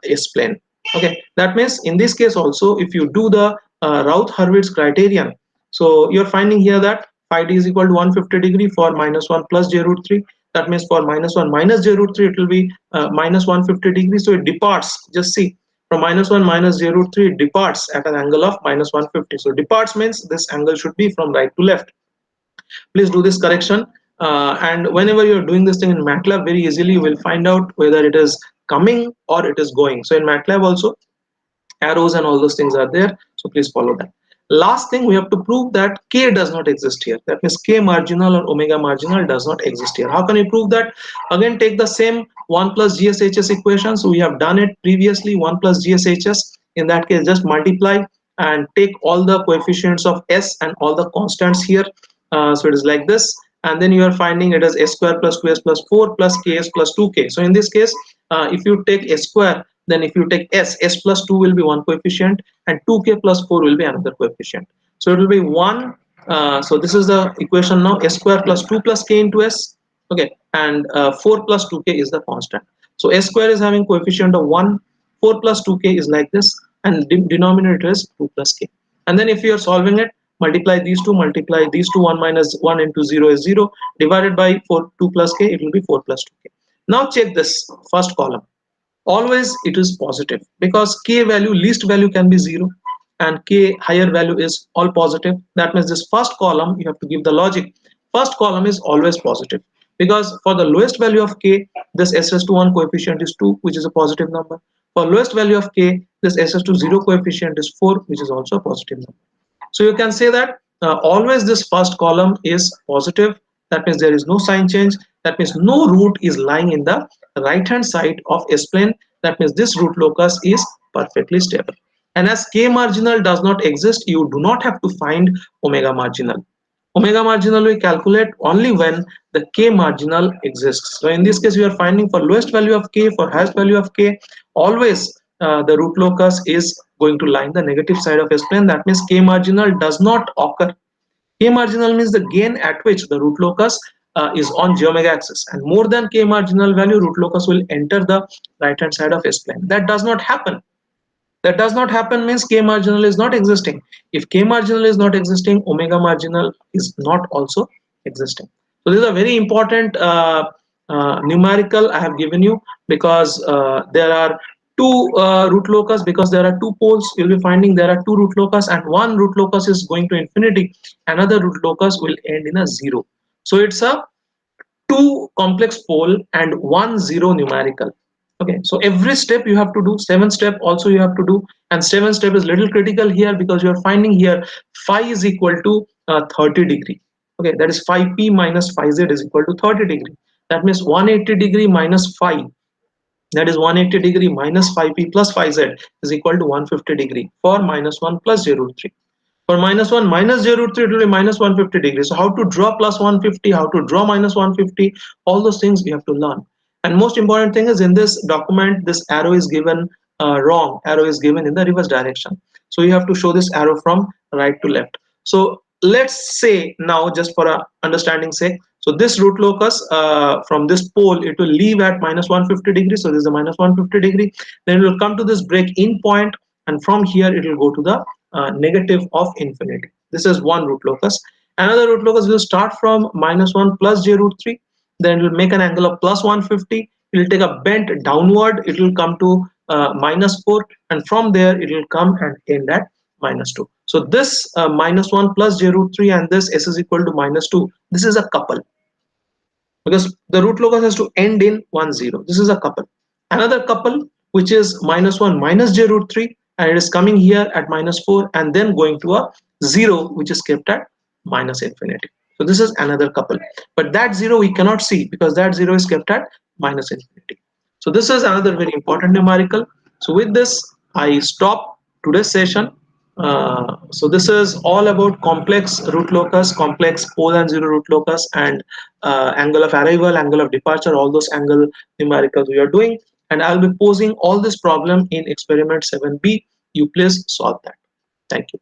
S-plane. Okay, that means in this case also, if you do the Routh-Hurwitz criterion, so you're finding here that phi d is equal to 150 degree for minus 1 plus j root 3. That means for minus 1 minus j root 3, it will be minus 150 degree. So it departs. Just see, from -1 -0 root 3 departs at an angle of -150. So departs means this angle should be from right to left. Please do this correction, and whenever you're doing this thing in MATLAB, very easily you will find out whether it is coming or it is going. So in MATLAB also arrows and all those things are there, so please follow that. Last thing, we have to prove that k does not exist here. That means k marginal or omega marginal does not exist here. How can you prove that? Again, take the same 1 plus GSHS equation. So we have done it previously, 1 plus GSHS. In that case, just multiply and take all the coefficients of s and all the constants here. So it is like this, and then you are finding it as s square plus 2s plus 4 plus ks plus 2k. So in this case, if you take s square, then if you take s plus 2 will be one coefficient, and 2k plus 4 will be another coefficient. So it will be 1. So this is the equation now, s square plus 2 plus k into s. Okay, and 4 plus 2k is the constant. So s square is having coefficient of 1, 4 plus 2k is like this, and denominator is 2 plus k. And then if you are solving it, multiply these two, 1 minus 1 into 0 is 0, divided by 4, 2 plus k, it will be 4 plus 2k. Now check this first column. Always it is positive, because k value, least value can be 0, and k higher value is all positive. That means this first column, you have to give the logic. First column is always positive, because for the lowest value of k, this s raised to 1 coefficient is 2, which is a positive number. For lowest value of k, this s raised to 0 coefficient is 4, which is also a positive number. So you can say that always this first column is positive. That means there is no sign change. That means no root is lying in the right hand side of S plane. That means this root locus is perfectly stable. And as k marginal does not exist, you do not have to find omega marginal. Omega marginal we calculate only when the k marginal exists. So in this case, we are finding for lowest value of k, for highest value of k, always the root locus is going to lie in the negative side of S plane. That means k marginal does not occur. K marginal means the gain at which the root locus is on j omega axis, and more than k marginal value, root locus will enter the right hand side of S plane. That does not happen. That does not happen means k marginal is not existing. If k marginal is not existing, omega marginal is not also existing. So this is a very important numerical I have given you, because there are two root locus, because there are two poles. You'll be finding there are two root locus, and one root locus is going to infinity, another root locus will end in a 0. So it's a 2 complex pole and 1 0 numerical. Okay, so every step you have to do, 7 step also you have to do, and 7 step is little critical here, because you are finding here phi is equal to 30 degree. Okay, that is phi p minus phi z is equal to 30 degree. That means 180 degree minus phi, that is 180 degree minus phi p plus phi z is equal to 150 degree for -1 plus 0 root 3. For -1 minus 0 root 3, it will be minus 150 degrees. So how to draw plus 150, how to draw minus 150, all those things we have to learn. And most important thing is, in this document, this arrow is given wrong. Arrow is given in the reverse direction. So you have to show this arrow from right to left. So let's say now, just for a understanding sake, so this root locus from this pole, it will leave at minus 150 degrees. So this is a minus 150 degree. Then it will come to this break-in point, and from here it will go to the negative of infinity. This is one root locus. Another root locus will start from -1 plus j root 3. Then it will make an angle of plus 150. It will take a bend downward. It will come to -4, and from there it will come and end at -2. So this -1 plus j root 3 and this s is equal to -2. This is a couple, because the root locus has to end in 1 0. This is a couple. Another couple, which is -1 minus j root 3, and it is coming here at -4 and then going to a 0, which is kept at minus infinity. So this is another couple, but that 0 we cannot see, because that 0 is kept at minus infinity. So this is another very important numerical. So with this I stop today's session. So this is all about complex root locus, complex pole and 0 root locus, and angle of arrival, angle of departure, all those angle numericals we are doing. And I'll be posing all this problem in experiment 7b. You please solve that. Thank you.